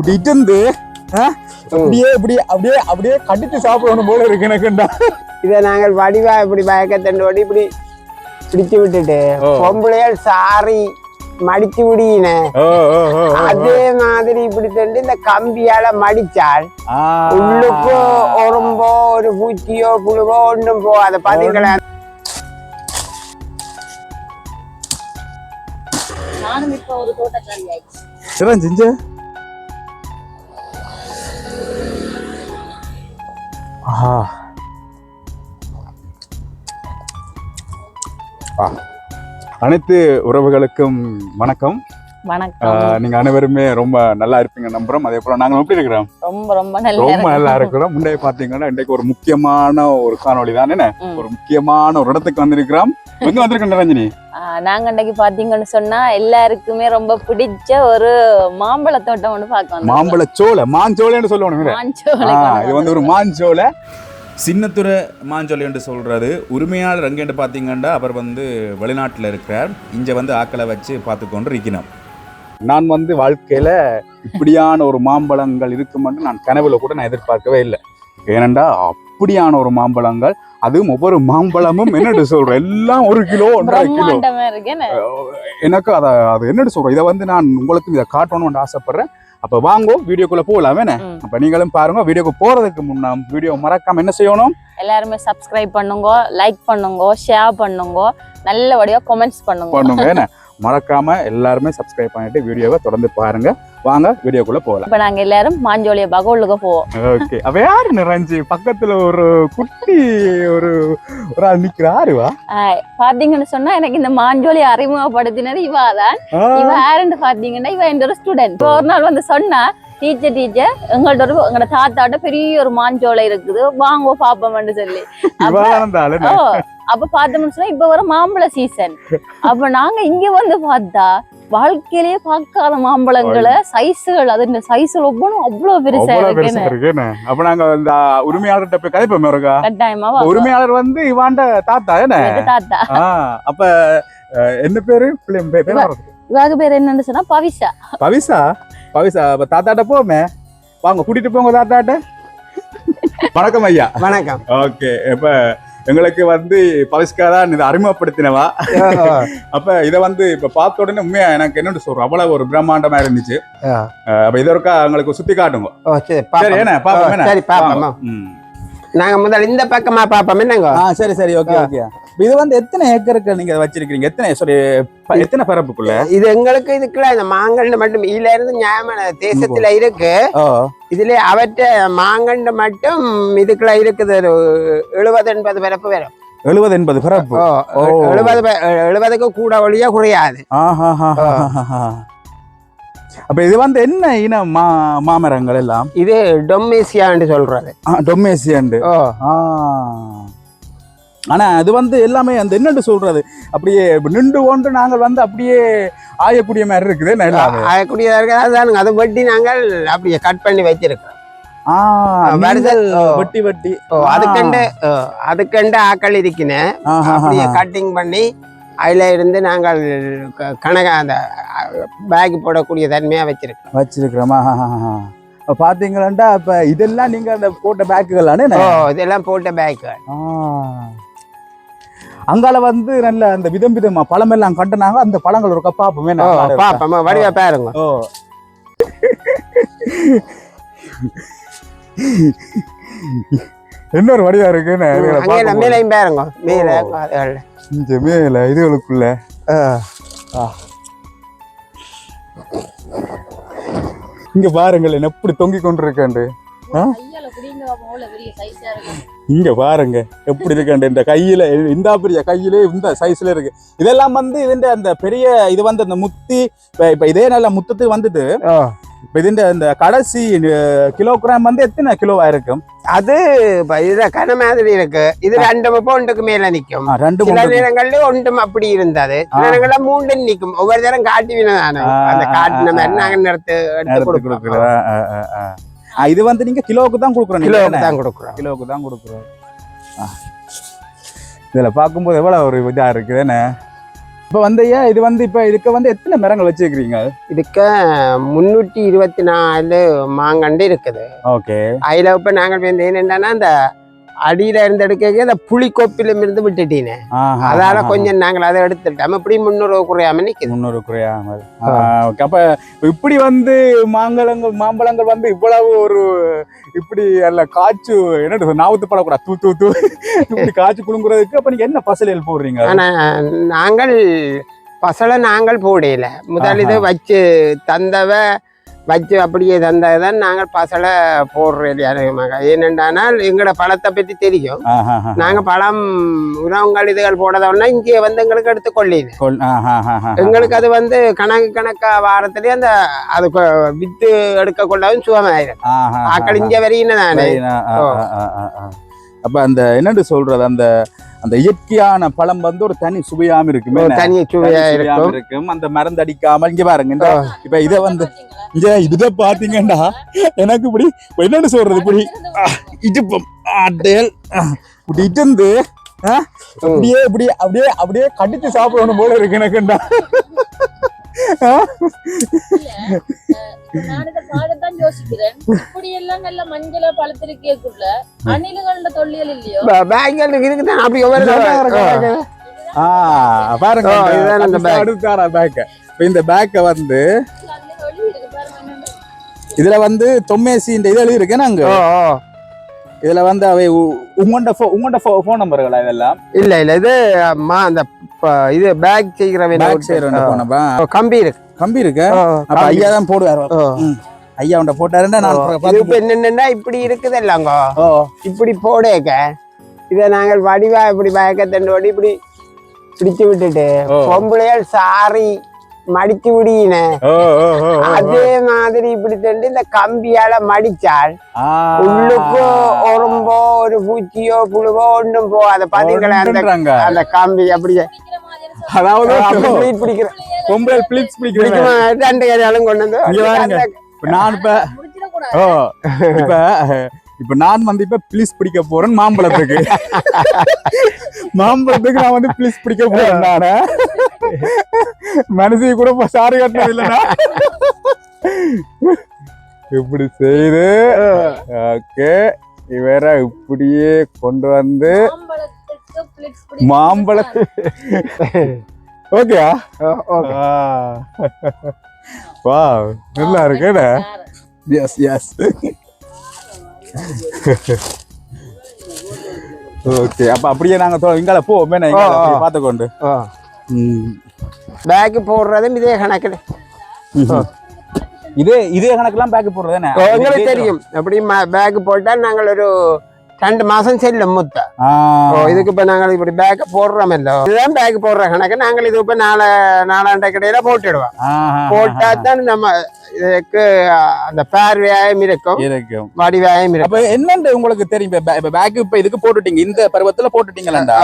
இப்படி இருந்து அப்படியே இப்படி அப்படியே அப்படியே கடிச்சு சாப்பிடணும் போல இருக்கு எனக்குண்டா. இதை நாங்கள் வடிவா இப்படி பயக்கத்தண்டோடி இப்படி பிடிச்சு விட்டுட்டு பொம்பளையால் சாரி மடிச்சு விடியின அதே மாதிரி இப்படி தண்டு இந்த கம்பியால மடிச்சால் உள்ளுக்கோ உடம்போ ஒரு பூச்சியோ புழுவோ ஒன்றும் போகாத பாத்தீங்களா. நானும் இப்ப ஒரு தோட்டக்காரி ஆயிடுச்சு. செஞ்சு அனைத்து உறவுகளுக்கும் வணக்கம். வணக்கம். நீங்க அனைவருமே ரொம்ப நல்லா இருப்பீங்க நம்புறோம். அதே போல நாங்க எப்படி இருக்கிறோம்? ரொம்ப ரொம்ப நல்லா இருக்கிறோம். முன்னே பாத்தீங்கன்னா இன்றைக்கு ஒரு முக்கியமான ஒரு காணொளி தான். என்ன ஒரு முக்கியமான ஒரு இடத்துக்கு வந்திருக்கிறோம். எங்க வந்திருக்கோம் ரஞ்சினி? நாங்க இன்றைக்கு பாத்தீங்கன்னு சொன்னா எல்லாருக்குமே ரொம்ப பிடிச்ச ஒரு மாம்பழ தோட்டம் ஒன்று பார்க்க. மாம்பழ சோலை, மாஞ்சோலைன்னு சொல்லுவாங்க. இது வந்து ஒரு மாஞ்சோலை, சின்னத்துறை மாஞ்சோலை என்று சொல்கிறது. உரிமையாளர் எங்கேன்னு பார்த்தீங்கன்னா அவர் வந்து வெளிநாட்டில் இருக்கிறார். இங்கே வந்து ஆக்களை வச்சு பார்த்து கொண்டு இருக்கணும். நான் வந்து வாழ்க்கையில் இப்படியான ஒரு மாம்பழங்கள் இருக்குமென்று நான் கனவுல கூட நான் எதிர்பார்க்கவே இல்லை. ஏனெண்டா அப்படியான ஒரு மாம்பழங்கள், அதுவும் ஒவ்வொரு மாம்பழமும் என்னென்னு சொல்கிறேன் எல்லாம் 1 கிலோ 1.5 கிலோ. எனக்கு அது என்னென்னு சொல்கிறேன், இதை வந்து நான் உங்களுக்கு இதை காட்டணும்னு ஆசைப்பட்றேன். அப்போ வாங்கோ வீடியோக்குள்ள போகலாம். என்ன அப்ப நீங்களும் பாருங்க. வீடியோக்கு போறதுக்கு முன்னா வீடியோ மறக்காம என்ன செய்யணும்? எல்லாருமே சப்ஸ்கிரைப் பண்ணுங்க, லைக் பண்ணுங்க, ஷேர் பண்ணுங்க, நல்லபடியா கமெண்ட்ஸ் பண்ணுங்க. என்ன மறக்காம எல்லாருமே சப்ஸ்கிரைப் பண்ணிட்டு வீடியோவை தொடர்ந்து பாருங்க. வாங்க வீடியோக்குள்ள போகலாம். இப்ப நாங்க எல்லாரும் மாஞ்சோலிய பகவலுக்கு போவோம். ஓகே. அவ யாரு நிறைஞ்சு பக்கத்துல ஒரு குட்டி ஒரு ஆள் நிக்கிறாருவா பாத்தீங்கன்னு சொன்னா எனக்கு இந்த மாஞ்சோலிய அறிமுகப்படுத்தினது இவாதான். இவ யாருன்னு பாத்தீங்கன்னா இவ இந்த ஒரு ஸ்டூடெண்ட். ஒரு நாள் வந்து சொன்னா, டீச்சர் எங்களோட தாத்தாட்ட பெரிய ஒரு மாஞ்சோலை இருக்குது, வாங்க பாப்போம்னு சொல்லி. அப்ப பார்த்தோம்னு சொன்னா இப்ப வர மாம்பழ சீசன். அப்ப நாங்க இங்க வந்து பார்த்தா வாழ்க்கையிலேயே பார்க்காத மாம்பழங்களை சைஸுகள், அது இந்த சைஸ்ல ஒவ்வொன்றும் அவ்வளவு பெருசா இருக்கு. அப்ப நாங்க இந்த உரிமையாளர்கிட்ட போய் கதைப்போம். கட்டாயமா. உரிமையாளர் வந்து இவாண்ட தாத்தா. என்ன தாத்தா? அப்ப என்ன பேரு? இவாக பேர் என்னன்னு சொன்னா பவிஷா. பவிஷா பவிஷா. அப்ப தாத்தாட்ட போமே, வாங்க கூட்டிட்டு போங்க தாத்தாட்ட. வணக்கம் ஐயா. வணக்கம். ஓகே. இப்ப எங்களுக்கு வந்து பவிஷ்கா தான் இதை அறிமுகப்படுத்தினவா. அப்ப இதை வந்து இப்ப பார்த்த உடனே உண்மையா எனக்கு என்னன்னு சொல்றோம், அவ்வளவு ஒரு பிரம்மாண்டமா இருந்துச்சு. அப்ப இதற்கா எங்களுக்கு சுத்தி காட்டுங்க. சரி என்ன பாப்போம். நாங்க முதல்ல இந்த பக்கமா பாப்போம். என்னங்க? சரி சரி. Okay okay. இது வந்து எத்தனை ஏக்கருக்கு நீங்க வச்சிருக்கீங்க? எத்தனை பரப்புக்குள்ள இது? எங்களுக்கு இதுக்குள்ள இந்த மாங்கண்டு மட்டும் இதுல இருந்து நியாயமான தேசத்துல இருக்கு. இதுல அவற்ற மாங்கண்டு மட்டும் இதுக்குள்ள இருக்குது 70-80 பரப்பு வரும். 70-80 பரப்பு. 70க்கு கூட ஒழியா குறையாது. அப்ப இது வந்து என்ன இனம் மாமரங்கள் எல்லாம்? இது டொமேசியான்னு சொல்றது. டொமேசியாண்டு. ஆனா அது வந்து எல்லாமே அந்த என்னன்னு சொல்றது, அப்படியே நின்று கொண்டு நாங்கள் வந்து அப்படியே ஆயக்கூடிய மாதிரி இருக்குது. ஆயக்கூடியதா இருக்கு. அதை வெட்டி நாங்கள் அப்படியே கட் பண்ணி வச்சிருக்கோம். வெட்டி வெட்டி அதுக்கண்டு ஆக்கள் இருக்கினேன். அப்படியே கட்டிங் பண்ணி அதுல இருந்து நாங்கள் கணக்கா அந்த பேக் போடக்கூடிய தன்மையா வச்சிருக்கிறோமா? பாத்தீங்களா? இப்ப இதெல்லாம் நீங்க அந்த போட்ட பேக்குகள்? இதெல்லாம் போட்ட பேக்குகள். அங்கால வந்து நல்ல அந்த விதம் விதமா பழம் எல்லாம் கட்டினாங்க. அந்த பழங்கள் ஒரு பாப்போமே. பாப்போம், வடிவா பாருங்க. இன்னொரு வடிவா இருக்குன்னு மேலையும் பாருங்க. மேல இதுகளுக்குள்ள இங்க பாருங்களேன் எப்படி தொங்கிக் கொண்டிருக்காண்டு. இங்க பாருங்க எப்படி இருக்காண்டு. இந்த கையில இந்த பெரிய கையிலே இந்த சைஸ்ல இருக்கு. இதெல்லாம் வந்து இதுண்ட அந்த பெரிய இது வந்து அந்த முத்தி. இப்ப இதே நல்ல முத்தத்துக்கு வந்துட்டு இப்ப இதுண்ட அந்த கடைசி கிலோகிராம் வந்து எத்தனை கிலோவா இருக்கும்? அது கன மாதிரி இருக்கு. இது 2 பவுண்டுக்கு மேல நிக்கும். சில நேரங்கள்ல 1 அப்படி இருந்தது, சில நேரங்கள்ல 3 நிக்கும். ஒவ்வொரு நேரம் காட்டுவீங்க. அந்த காட்டின மாதிரி நாங்க எடுத்து கொடுக்குறோம். இது வந்து நீங்க கிலோவுக்கு தான் கொடுக்குறோம். கிலோவுக்கு தான் கொடுக்குறோம். இதுல பாக்கும்போது எவ்வளவு ஒரு இதா இருக்குது. என்ன இப்ப வந்தையா இது வந்து இப்ப இதுக்கு வந்து எத்தனை மரங்கள் வச்சிருக்கீங்க? இதுக்கு 324 மாங்கண்டு இருக்குது. ஓகே. அதுல இப்ப நாங்கள் வந்து என்னன்னா அந்த அடியில இருந்து எடுக்க அந்த புளிக்கோப்பிலும் இருந்து விட்டுட்டீங்க. அதால கொஞ்சம் நாங்கள் அதை எடுத்துட்டோம். இப்படி 300 குறையாம நிக்குது. 300 குறையாம. ஓகே. அப்ப இப்படி வந்து மாம்பழங்கள் வந்து இவ்வளவு ஒரு இப்படி அல்ல காய்ச்சு என்ன நாவத்து படக்கூடாது தூ தூ தூ இப்படி காய்ச்சி குழுங்குறதுக்கு அப்ப நீங்க என்ன பசலையில் போடுறீங்க? ஆனா நாங்கள் பசலை நாங்கள் போடல. முதல் இது வச்சு தந்தவ வச்சு அப்படியே தந்ததான் நாங்கள் பசலை போடுறது அதிகமாக. ஏனென்றால் எங்களோட பழத்தை பற்றி தெரியும். நாங்க பழம் உணவுகள் இதுகள் போடதோன்னா இங்கே வந்து எங்களுக்கு எடுத்து கொள்ளினேன். எங்களுக்கு அது வந்து கணக்கா வாரத்திலேயே அந்த அது வித்து எடுக்க கொள்ளவும் சுகமாயிரும். ஆக்கள் இங்கே வரையின தானே. அப்ப அந்த என்னன்னு சொல்றது அந்த அந்த இயற்கையான பழம் வந்து ஒரு தனி சுவையாம இருக்குமே. தனி சுவையா இருக்கும். அந்த மருந்து அடிக்காமல் இங்க பாருங்க. இப்ப இதை வந்து இங்க இதை பாத்தீங்கன்னா எனக்கு இப்படி என்னன்னு சொல்றது இப்படி இடுப்பம் அடேல் இப்படி இருந்து அப்படியே இப்படி அப்படியே அப்படியே கடிச்சு சாப்பிடணும் போல இருக்கு எனக்குண்டா. நான் இதை பார்க்கத்தான் யோசிக்கிறேன். இப்படி எல்லாம் நல்ல மஞ்சள் பழத்திருக்கேக்குள்ள அணில்களோட தொல்லியல் இல்லையோ பேங்கல் இருக்குதான் அப்படி பாருங்க. அடுத்தாரா பேக்க. இந்த பேக்க வந்து இதுல வந்து தொம்மேசி இந்த இது எழுதி இருக்கேன். நாங்க இதுல வந்து அவை உங்கள்ட போன் நம்பர்களா இதெல்லாம்? இல்ல இது அந்த இது பேக் செய்யற கம்பி இருக்கு. கம்பி இருக்கு. அப்ப ஐயா தான் போடுவாரு. ஐயா உண்ட போட்டாருன்னா நான் என்னன்னா இப்படி இருக்குது இல்லங்க. இப்படி போடேக்க இதை நாங்கள் வடிவா இப்படி பயக்கத்தண்டோடி இப்படி பிடிச்சு விட்டுட்டு பொம்பளையால் சாரி மடிச்சு விடியின அதே மாதிரி இப்படி தண்டு இந்த கம்பியால மடிச்சால் உள்ளுக்கோ உரம்போ ஒரு பூச்சியோ புழுவோ ஒன்றும் போகாத பாத்தீங்களா அந்த கம்பி அப்படியே. அதாவது பிடிக்கிற பொம்பளை பிளிப்ஸ் பிடிக்கிற ரெண்டு கையாலும் கொண்டு வந்து நான் இப்ப நான் வந்து இப்ப பிளிஸ் பிடிக்க போறேன் மாம்பழத்துக்கு. மாம்பழத்துக்கு நான் வந்து பிளிஸ் பிடிக்க போறேன். நானு மனசு கூட சாரி கட்டினது இல்லைன்னா இப்படி செய்து ஓகே வேற இப்படியே கொண்டு வந்து மாம்பழத்து ஓகேயா? வா நல்லா இருக்கு. Yes yes okay. அப்ப அப்படியே நாங்க இங்கால போவோமே பார்த்துக்கொண்டு பேக் போடுறதும் இதே கணக்கு. இதே கணக்கெல்லாம் பேக் போடுறது உங்களுக்கு தெரியும். அப்படி பேக் போட்டா நாங்கள் ஒரு 2 மாசம் செல்லும் முத்த. இதுக்கு இப்ப நாங்கள் இப்படி பேக் போடுறோம் இல்ல. இதுதான் பேக் போடுற கணக்கு. நாங்கள் இது இப்ப 4 கடையில போட்டுடுவோம். போட்டா தான் நம்ம இதுக்கு அந்த பார்வையாயம் இருக்கும் வடிவாயம் இருக்கும். அப்ப என்னன்னு உங்களுக்கு தெரியும். இப்ப பேக் இப்ப இதுக்கு போட்டுட்டீங்க, இந்த பருவத்துல போட்டுட்டீங்களா?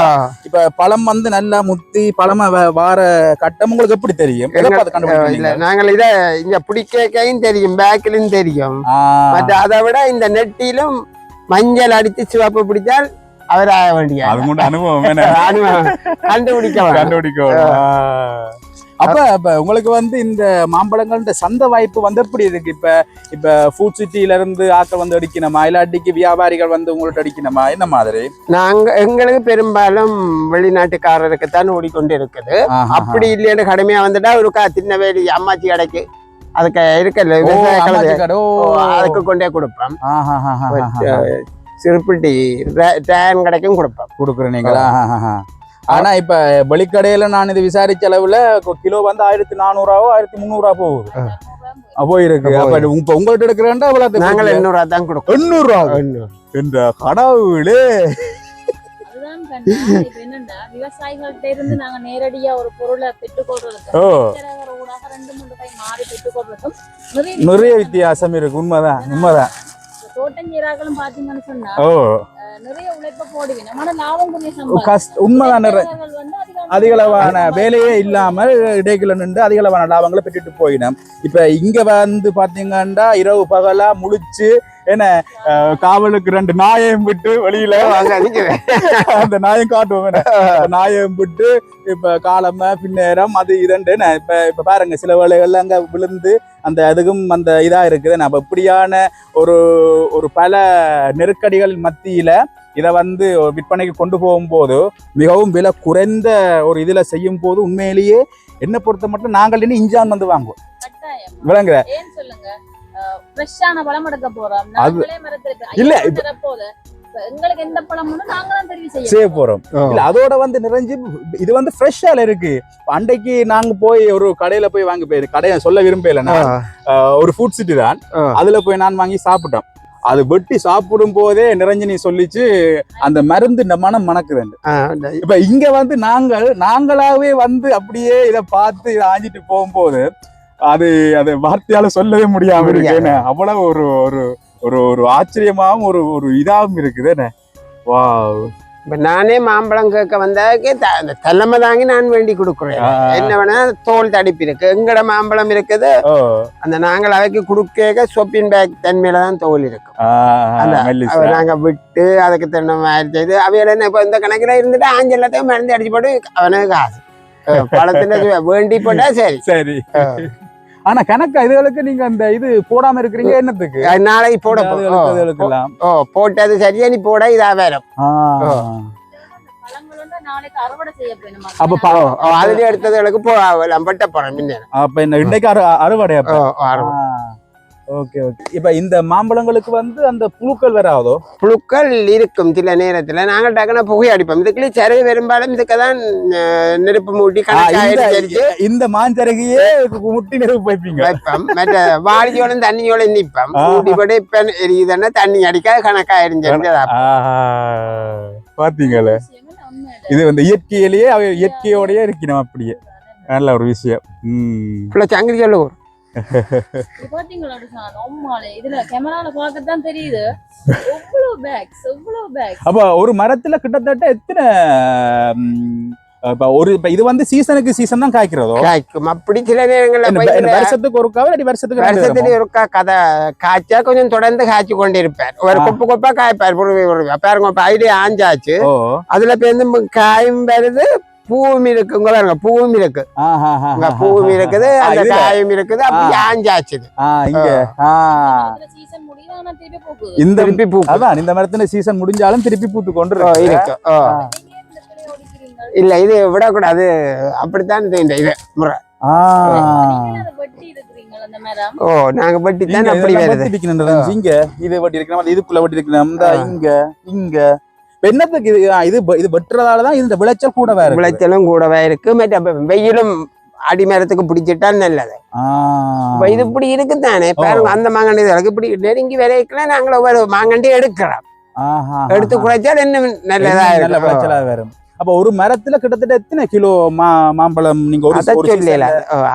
இப்ப பழம் வந்து நல்லா முத்தி பழமா வார கட்டம் உங்களுக்கு எப்படி தெரியும்? நாங்கள் இத இங்க பிடிக்கையும் தெரியும், பேக்கிலும் தெரியும். மற்ற அதை விட இந்த நெட்டிலும் மஞ்சள் அடித்து சிவப்பு பிடிச்சால் அவர் ஆக வேண்டிய அனுபவம் கண்டுபிடிக்க. அப்ப உங்களுக்கு வந்து இந்த மாம்பழங்கள் சந்தை வாய்ப்பு வந்து எப்படி இருக்கு? இப்ப ஃபுட் சிட்டில இருந்து ஆக்கள் வந்து அடிக்கணுமா, இல்லாட்டிக்கு வியாபாரிகள் வந்து உங்கள்ட்ட அடிக்கணுமா, என்ன மாதிரி? எங்களுக்கு பெரும்பாலும் வெளிநாட்டுக்காரருக்கு தான் ஓடிக்கொண்டு இருக்குது. அப்படி இல்லைன்னு கடுமையா வந்துட்டா ஒரு திருநெல்வேலி அம்மாச்சி கடைக்கு அதுக்கு இருக்கல அதுக்கு கொண்டே கொடுப்போம். சிறுப்பிட்டி டேன் கடைக்கும் கொடுக்குறேன் நீங்களா? ஆனா இப்ப வெளிக்கடையில நான் இது விசாரிச்ச அளவுல கிலோ வந்து 1400 1300 போகுது போயிருக்கு. அப்ப இப்ப உங்கள்ட்ட எடுக்கிறேன்டா நாங்கள் 800 தான் கொடுக்கும். 800 என்ற கடவுளே. என்னன்னா விவசாயிகள்ட்ட இருந்து நாங்க நேரடியா ஒரு பொருளை பெற்றுக்கொள்றதுக்கும் நிறைய வித்தியாசம் இருக்கு. உண்மைதான். தோட்டஞ்சீராக்களும் பாத்தீங்கன்னு சொன்னா நிறைய உழைப்ப போடுவீங்க. ஆனா லாபம் உண்மைதான். அதிகளவான வேலையே இல்லாமல் இடைக்குள்ள நின்று அதிகளவான லாபங்களை பெற்றுட்டு போயிடும். இப்ப இங்க வந்து பாத்தீங்கன்னா இரவு பகலா முழிச்சு என்ன காவலுக்கு 2 நாயம் விட்டு வெளியில அங்க நிக்கிறேன். அந்த நாயம் காட்டுவோம் நாயம் விட்டு இப்ப காலம பின்னேரம் அது இதண்டு இப்ப பாருங்க சில வேளைகள்ல அங்க விழுந்து அந்த அதுக்கும் அந்த இதா இருக்குது நம்ம இப்படியான ஒரு பல நெருக்கடிகள் மத்தியில இதை வந்து விற்பனைக்கு கொண்டு போகும்போது மிகவும் விலை குறைந்த ஒரு இதுல செய்யும் போது உண்மையிலேயே என்ன பொறுத்த மட்டும் நாங்கள் இன்னும் இஞ்சான் வந்து வாங்குவோம் விளங்குற ஃப்ரெஷ்ஷான பழம் எடுக்க போறோம். இல்ல எங்களுக்கு எந்த பழம் நாங்க தான் தெரிவு செய்ய போறோம். இல்ல அதோட வந்து நிறைஞ்சு இது வந்து ஃப்ரெஷ்ஷால இருக்கு. அன்றைக்கு நாங்க போய் ஒரு கடையில போய் வாங்கி போய் கடையை சொல்ல விரும்பல, ஒரு ஃபுட் சிட்டி தான், அதுல போய் நான் வாங்கி சாப்பிட்டோம். அது வெட்டி சாப்பிடும் போதே நிரஞ்சனி சொல்லிச்சு அந்த மருந்து இந்த மனம் மணக்குதுண்டு. இப்ப இங்க வந்து நாங்களாவே வந்து அப்படியே இதை பார்த்து இதை ஆஞ்சிட்டு போகும்போது அது வார்த்தையால சொல்லவே முடியாம இருக்கு. அவ்வளவு ஒரு ஒரு ஒரு ஒரு ஆச்சரியமாவும் ஒரு இதாகவும் இருக்குது. வா, இப்ப நானே மாம்பழம் கேட்க வந்தாக்கே அந்த தலைமை தாங்கி நான் வேண்டி கொடுக்குறேன். என்ன வேணா தோல் தடிப்பு இருக்கு, எங்கட மாம்பழம் இருக்குது. அந்த நாங்கள் அவைக்கு கொடுக்க சொப்பின் பேக் தன்மையில தான் தோல் இருக்கும். நாங்க விட்டு அதுக்கு தன்ன மாதிரி செய்து அவையில என்ன இப்ப இந்த கணக்குல இருந்துட்டு ஆஞ்சு எல்லாத்தையும் மருந்து அடிச்சு போட்டு அவனுக்கு காசு பழத்துல வேண்டி போட்டா சரி சரி. ஆனா கணக்கா இதுகளுக்கு நீங்க அந்த இது போடாம இருக்கிறீங்க என்னத்துக்கு? நாளைக்கு போட போட்டது சரியா நீ போட இதா வேற அதுல எடுத்ததுகளுக்கு பட்ட போறேன் முன்ன. அப்ப என்ன இன்னைக்கு அறுவடை? Okay okay. இப்ப இந்த மாம்பழங்களுக்கு வந்து அந்த புழுக்கள் வராதோ? புழுக்கள் இருக்கும் சில நேரத்துல. நாங்க டக்குன புகை அடிப்போம். இதுக்குள்ளே சருகு பெரும்பாலும் இதுக்குதான் நெருப்பு மூட்டி இந்த மாஞ்சருகையே முட்டி நெருப்பு வைப்பீங்க. வைப்போம். மற்ற வாளியோட தண்ணியோட நிற்போம். ஊட்டி போட்டு இப்ப எரியுதுன்னா தண்ணி அடிக்காத கணக்கா எரிஞ்சு பாத்தீங்களே. இது வந்து இயற்கையிலேயே இயற்கையோடயே இருக்கணும். அப்படியே நல்ல ஒரு விஷயம். சங்கிலி சொல்லுவோம். அப்ப ஒரு மரத்துல கிட்டத்தட்ட எத்தனை இது வந்து சீசனுக்கு சீசன் தான் காய்க்கிறதோ? காய்க்கும். அப்படி சில நேரங்கள்ல வருஷத்துக்கு ஒருக்கா வருஷத்துக்கு ஒருக்கா கதை காய்ச்சா கொஞ்சம் தொடர்ந்து காய்ச்சி கொண்டு இருப்பார். ஒரு கொப்பு கொப்பா காய்ப்பார். பாருங்க ஐடியா ஆஞ்சாச்சு. அதுல பேருந்து காயும் வருது, பூவும் இருக்குங்க. பாருங்க பூவும் இருக்கு, பூவும் இருக்குது, அந்த காயும் இருக்குது. அப்படி ஆஞ்சாச்சு. இந்த மரத்துல சீசன் முடிஞ்சாலும் திருப்பி பூத்து கொண்டு இருக்கு. இல்ல இது விடக்கூடாது. அப்படித்தான் இது முறை. நாங்க வட்டி தான் அப்படி வருது. இங்க இது வட்டி இருக்கணும், இதுக்குள்ள வட்டி இருக்கணும், இங்க இங்க என்னத்துக்கு இது வெட்டுறதாலதான் இந்த விளைச்சல் கூடவே இருக்கு. விளைச்சலும் கூடவே இருக்கு. வெயிலும் அடிமரத்துக்கு பிடிச்சிட்டா நல்லது. இது இப்படி இருக்குதானே பாருங்க. அந்த மாங்கண்டி இப்படி நெருங்கி விளைவிக்கலாம். நாங்களும் ஒவ்வொரு மாங்கண்டி எடுக்கிறோம். எடுத்து குறைச்சா இன்னும் நல்லதா நல்ல விளைச்சலா வரும். அப்ப ஒரு மரத்துல கிட்டத்தட்ட எத்தனை கிலோ மாம்பழம் நீங்க சொல்லல?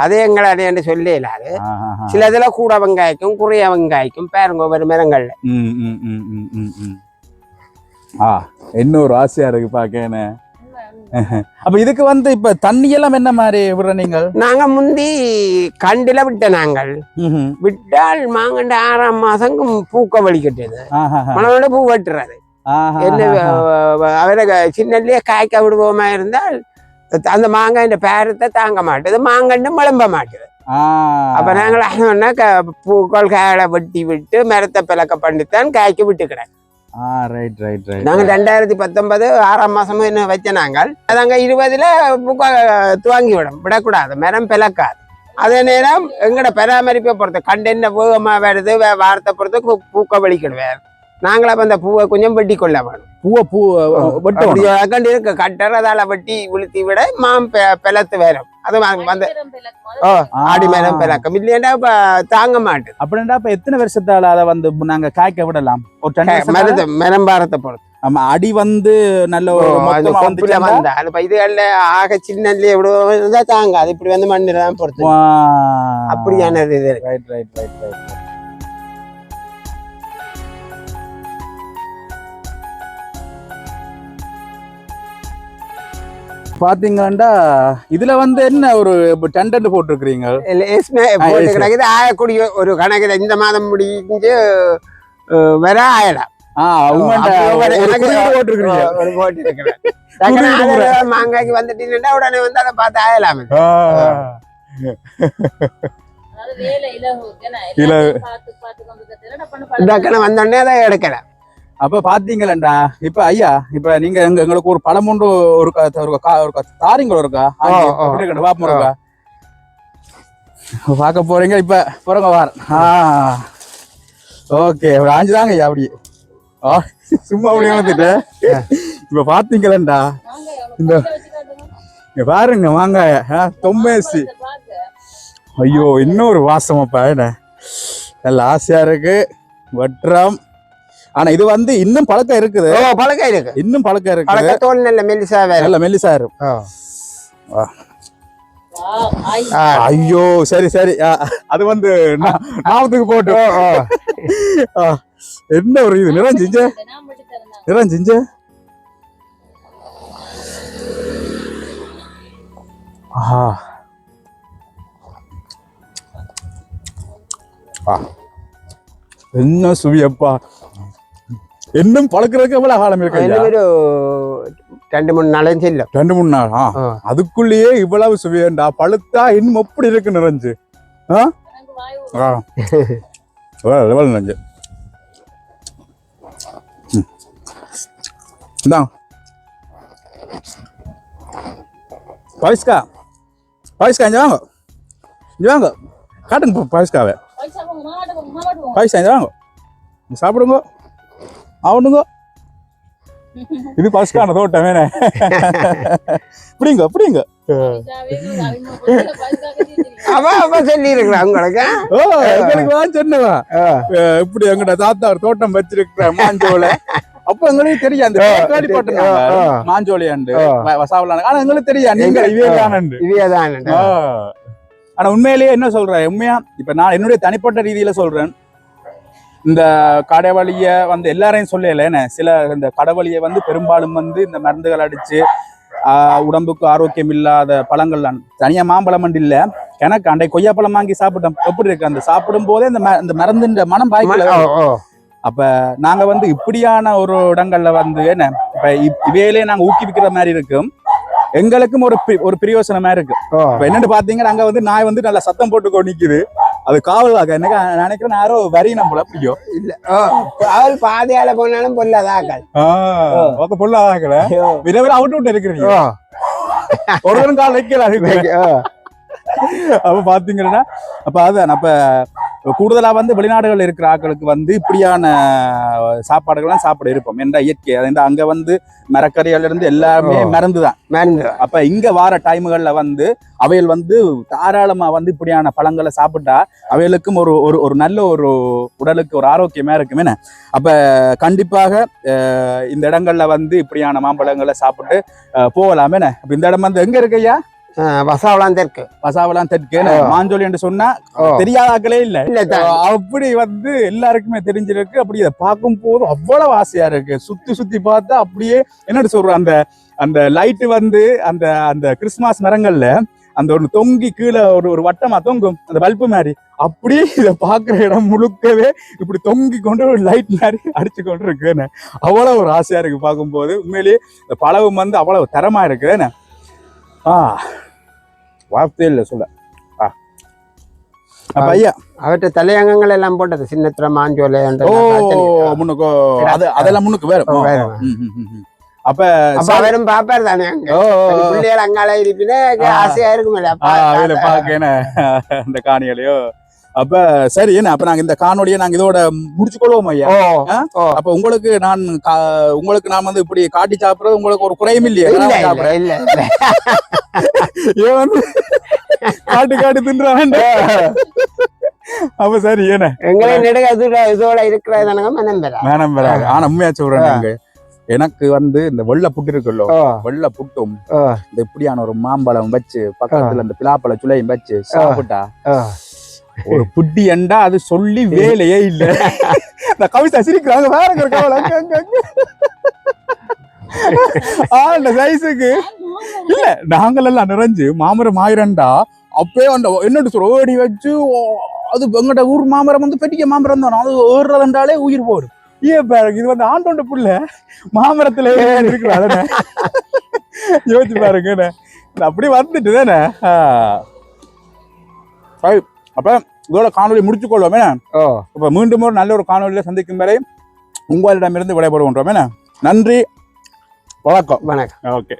அதே எங்களை சொல்லலாது. சில இதுல கூட வெங்காய்க்கும் குறைய வெங்காய்க்கும் பாருங்க ஒவ்வொரு மரங்கள்ல. இன்னொரு ஆசையா இருக்கு பாக்க. அப்ப இதுக்கு வந்து இப்ப தண்ணி எல்லாம் என்ன மாதிரி விடுற நீங்கள்? நாங்க முந்தி கண்டில விட்ட நாங்கள் விட்டால் மாங்கண்ட 6ஆம் மாசம் பூக்க வலிக்கட்டது. மனோட பூ வெட்டுறாரு. என்ன அவரை சின்னதுலயே காய்க்க விடுவோமா இருந்தால் அந்த மாங்காய் பேரத்தை தாங்க மாட்டேது, மாங்கண்டு மலம்ப மாட்டேது. அப்ப நாங்கள் பூக்கள் காயை வெட்டி விட்டு மரத்தை பிளக்க பண்ணித்தான் காய்க்க விட்டுக்கிறேன். நாங்க 2019 6ஆம் மாசமும் என்ன வச்ச நாங்கள் அதாங்க 20ல பூக்க துவங்கி விடக்கூடாது, மரம் பிளக்காது. அதே நேரம் எங்கட பராமரிப்பை பொறுத்து கண்டு என்ன வேகமா வருது வாரத்தை பொறுத்து பூக்க வலிக்கிடுவார். நாங்களா அந்த பூவை கொஞ்சம் வெட்டி கொள்ள வேணும். கண்டு இருக்கு கட்டர் அதால வெட்டி விழுத்தி விட மாம் பிளத்து வரும். அது வந்து ஆடி மரம் பிளக்கம் இல்லையா தாங்க மாட்டேன். அப்படின்னா இப்ப எத்தனை வருஷத்தால அதை வந்து நாங்க காய்க்க விடலாம்? ஒரு மரம் பாரத்தை பொறுத்து அடி வந்து நல்ல இதுகள்ல ஆக சின்னதுல எவ்வளவு தாங்க. அது இப்படி வந்து மண்ணில்தான் பொறுத்து அப்படியானது இது. பாத்தீங்கன்னா இதுல வந்து என்ன ஒரு டெண்டன்ட் போட்டிருக்கிறீங்க? ஆகக்கூடிய ஒரு கணக்குல இந்த மாதம் முடிஞ்சு வர ஆயிடும். ஒரு போட்டு இருக்கிறேன். மாங்காய்க்கு வந்துட்டீங்கன்னா உடனே வந்து அதை பார்த்து ஆயலாம். வந்தோடனே அதை எடுக்கிறேன். அப்ப பாத்தீங்களா இப்ப ஐயா, இப்ப நீங்க எங்களுக்கு ஒரு பழம் ஒன்று ஒரு தாரிங்கள் இருக்கா பாப்போம் இருக்கா பார்க்க போறீங்க. இப்ப போறங்க வார ஓகே ஒரு 5 தாங்க ஐயா அப்படி சும்மா அப்படியே வந்துட்டு. இப்ப பாத்தீங்களா இந்த பாருங்க மாங்காய தொம்மேசி. ஐயோ இன்னொரு வாசமாப்பா என்ன நல்ல ஆசையா இருக்கு. வட்டம் ஆனா இது வந்து இன்னும் பழக்கம் இருக்குது. பழக்கம் இருக்கு, இன்னும் பழக்கம் இருக்கு. தோல் நல்ல மெல்லிசா நல்ல மெல்லிசா இருக்கும். ஐயோ சரி சரி, அது வந்து நாமத்துக்கு போட்டு என்ன ஒரு இது நிறைஞ்சிஞ்ச நிறைஞ்சிஞ்ச. என்ன சுவியப்பா, இன்னும் பழக்கிறதுக்கு எவ்வளவு காலம் இருக்கு? 2-3 நாளும் செல்லும். 2-3 நாள். அதுக்குள்ளேயே இவ்வளவு சுவையண்டா. பழுத்தா இன்னும் எப்படி இருக்கு நிறைஞ்சு நிறைஞ்சு. பரிஸ்கா பரிஸ்கா இங்க வாங்க, இங்க வாங்க காட்டுங்க பரிஸ்காவை. பரிஸ்கா இங்க வாங்க சாப்பிடுங்க அவனுங்க. இது பரிஸ்கான தோட்டம் வேணே. பிடிங்க பிடிங்க. சொன்னவா இப்படி எங்கட தாத்தா ஒரு தோட்டம் வச்சிருக்கிற மாஞ்சோலை. அப்ப எங்களுக்கு தெரியும் அந்த மாஞ்சோலையாண்டு வசாவலான. ஆனா எங்களுக்கு தெரியும் நீங்க இவையாதான். ஆனா உண்மையிலேயே என்ன சொல்றேன், உண்மையா இப்ப நான் என்னுடைய தனிப்பட்ட ரீதியில சொல்றேன். இந்த கடவழிய வந்து எல்லாரையும் சொல்லல என்ன, சில இந்த கடவழிய வந்து பெரும்பாலும் வந்து இந்த மருந்துகள் அடிச்சு உடம்புக்கு ஆரோக்கியம் இல்லாத பழங்கள் தனியா மாம்பழம் இல்ல. எனக்கு அண்டை கொய்யாப்பழம் வாங்கி சாப்பிட்டோம். எப்படி இருக்கு அந்த சாப்பிடும் போதே இந்த மருந்துன்ற மனம் பாய்க்கல. அப்ப நாங்க வந்து இப்படியான ஒரு இடங்கள்ல வந்து என்ன இப்ப இவையிலே நாங்க ஊக்குவிக்கிற மாதிரி இருக்கும். எங்களுக்கும் ஒரு பிரயோசனமா இருக்கு. இப்ப என்னன்னு பாத்தீங்கன்னா அங்க வந்து நாய் வந்து நல்லா சத்தம் போட்டு நிக்குது. அது காவலாக எனக்கு நினைக்கிறேன் யாரோ வரி நம்மள பிடிக்கும் இல்ல. அவள் பாதையால போனாலும் பொல்லாதாக்கள் பொல்லாதாக்கள விரைவில் அவுட் விட்டு இருக்கிறீங்க. ஒரு கால் வைக்கல. அப்ப பாத்தீங்கன்னா அப்ப அதான் அப்ப கூடுதலா வந்து வெளிநாடுகள் இருக்கிற ஆட்களுக்கு வந்து இப்படியான சாப்பாடுகள்லாம் சாப்பிட இருப்போம். என்ற இயற்கை அங்க வந்து மரக்கறிகள் இருந்து எல்லாமே மறந்துதான். அப்ப இங்க வார டைமுகள்ல வந்து அவைகள் வந்து தாராளமா வந்து இப்படியான பழங்களை சாப்பிட்டா அவைகளுக்கும் ஒரு நல்ல ஒரு உடலுக்கு ஒரு ஆரோக்கியமா இருக்குமே. அப்ப கண்டிப்பாக இந்த இடங்கள்ல வந்து இப்படியான மாம்பழங்களை சாப்பிட்டு போகலாமே. அப்ப இந்த இடம் வந்து எங்க இருக்கு ஐயா? வசாவலாம் தெற்கு. வசாவலாம் தெற்கு மாஞ்சோலி என்று சொன்னா தெரியாதாக்களே இல்ல. அப்படி வந்து எல்லாருக்குமே தெரிஞ்சிருக்கு. அப்படி இதை பார்க்கும் போது அவ்வளவு ஆசையா இருக்கு. சுத்தி சுத்தி பார்த்தா அப்படியே என்னன்னு சொல்றோம், அந்த லைட்டு வந்து அந்த கிறிஸ்துமஸ் மரங்கள்ல அந்த ஒரு தொங்கி கீழே ஒரு வட்டமா தொங்கும் அந்த பல்பு மாதிரி. அப்படியே இதை பாக்குற இடம் முழுக்கவே இப்படி தொங்கி கொண்டு ஒரு லைட் மாதிரி அடிச்சு கொண்டு இருக்குன்னு அவ்வளவு ஒரு ஆசையா இருக்கு பார்க்கும் போது. உண்மையிலேயே இந்த பழவும் வந்து அவ்வளவு தரமா இருக்குன்னு வார்த்தை இல்லை சொல்ல. அப்ப ஐயா அவற்றை தலையங்கங்கள் எல்லாம் போட்டது சின்னத்துல மாஞ்சோலை முன்னுக்கு அதெல்லாம் முன்னுக்கு வேற. அப்ப அவரும் பாப்பாரு தானே பிள்ளைகள் அங்கால இருப்பின ஆசையா இருக்குமே பாக்க அந்த காணிகளையோ. அப்ப சரி என்ன அப்ப நாங்க இந்த காணொலியை நாங்க இதோட முடிச்சுக்கொள்வோம் ஐயா. அப்ப உங்களுக்கு நான் வந்து இப்படி காட்டி சாப்பிடுறது உங்களுக்கு ஒரு குறையும் இல்லையா? ஏன் வந்து காட்டி தின்றான். அப்ப சரி என்ன எங்களை இதோட இருக்கிற மேனம் பெறாது. ஆனா உண்மையா சொல்றேன், எனக்கு வந்து இந்த வெள்ளை புட்டு இருக்குல்ல, வெள்ளை புட்டும் இந்த இப்படியான ஒரு மாம்பழம் வச்சு பக்கத்துல இந்த பிலாப்பழ சுளையும் வச்சு சாப்பிட்டா ஒரு புட்டி என்றா அது சொல்லி வேலையே இல்ல. இந்த கவிதா சிரிக்கிறாங்க வேற சைஸுக்கு இல்ல. நாங்கள் எல்லாம் நிறைஞ்சு மாமரம் ஆயிரண்டா அப்பயே அந்த என்னட்டு சொல்ற ஓடி வச்சு அது எங்கள்கிட்ட ஊர் மாமரம் வந்து பெரிய மாமரம் தான், அது ஏறுறதுன்றாலே உயிர் போடும். ஏன் பாருங்க, இது வந்து ஆண்டோண்ட புள்ள மாமரத்துல இருக்கிறாங்க. யோசிச்சு பாருங்க, அப்படி வந்துட்டு தானே. அப்ப இதோட காணொலி முடிச்சு கொள்வோமே. இப்ப மீண்டும் ஒரு நல்ல ஒரு காணொலியில சந்திக்கும் வரை உங்களிடமிருந்து விடைபெறுகின்றோமே. நன்றி, வணக்கம். வணக்கம். ஓகே.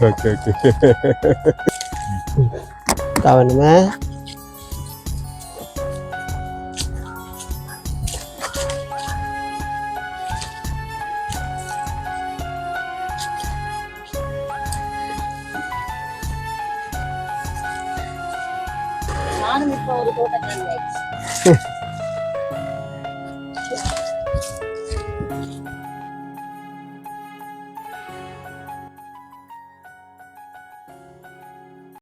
Okay okay. கவனமா நானும் இப்போ ஒரு தோட்டம்